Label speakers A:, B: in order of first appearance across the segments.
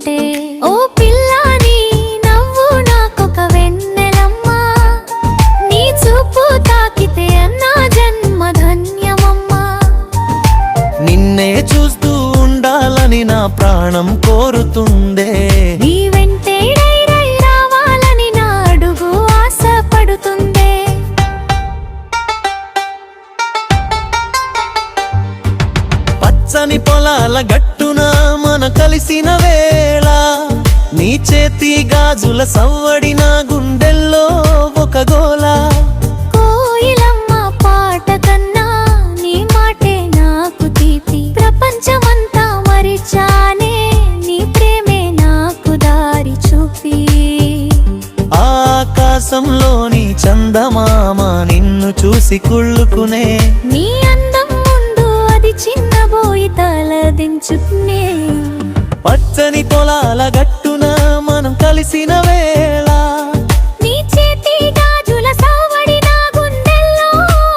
A: చూస్తుంటే ఓ పిల్లాని నవ్వు నాకొక వెన్నెలమ్మా నీ చూపు తాకితే అన్నా జన్మ ధన్యమమ్మా
B: నిన్నే చూస్తూ ఉండాలని నా ప్రాణం కోరుతుందే
A: నీ వెంటే డైరై రావాలని నా అడుగు ఆశపడుతుందే
B: పచ్చని పొలాల గట్టున మన కలిసిన వేళ నీ చేతి గాజుల సవ్వడి నా గుండెల్లో ఒక గోల
A: కోయిలమ్మ పాట కన్నా నీ మాటే నాకు తీపి ప్రపంచమంతా మరిచానే నీ ప్రేమే నాకు దారి చూపి
B: ఆకాశంలోని చందమామ నిన్ను చూసి కుళ్ళుకునే
A: నీ అందం ముందు అది చిన్నబోయి తలదించుకునే
B: పచ్చని పొలాల గట్టున మనం కలిసిన వేళ
A: నీ చేతి గాజుల సవ్వడి నా గుండెల్లో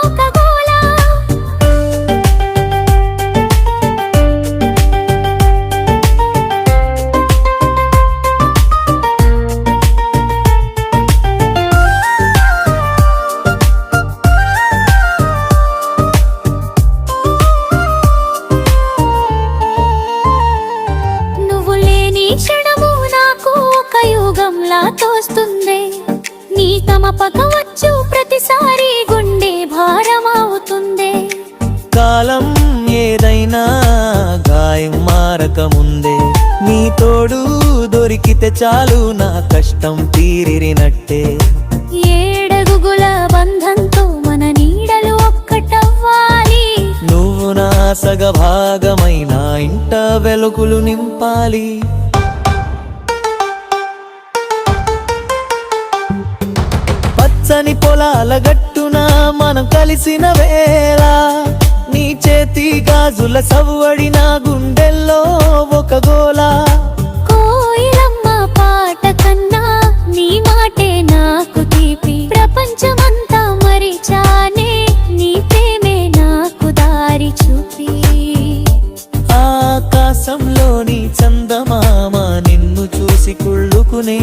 A: ఒక గోల నువ్వు లేని క్షణము నాకు ఒక యుగంలా తోస్తుంది నీ తమపక వచ్చు ప్రతిసారి గుండె భారమవుతుంది
B: కాలం ఏదైనా గాయం మారకముందే నీ తోడు దొరికితే చాలు నా కష్టం తీరినట్టే
A: ఏడగుగుల బంధంతో మన నీడలు ఒక్కటవ్వాలి
B: నువ్వు నా సగభాగమైన ఇంట వెలుగులు నింపాలి పచ్చని పొలాల గట్టున మనం కలిసిన వేళ నీ చేతి గాజుల సవ్వడి నా గుండెల్లో ఒక గోల
A: కోయిలమ్మ పాట కన్నా నీ మాటే నాకు తీపి ప్రపంచమంతా మరిచానే నీ ప్రేమే నాకు దారి చూపి
B: ఆకాశంలోని చందమామ నిన్ను చూసి కుళ్ళుకునే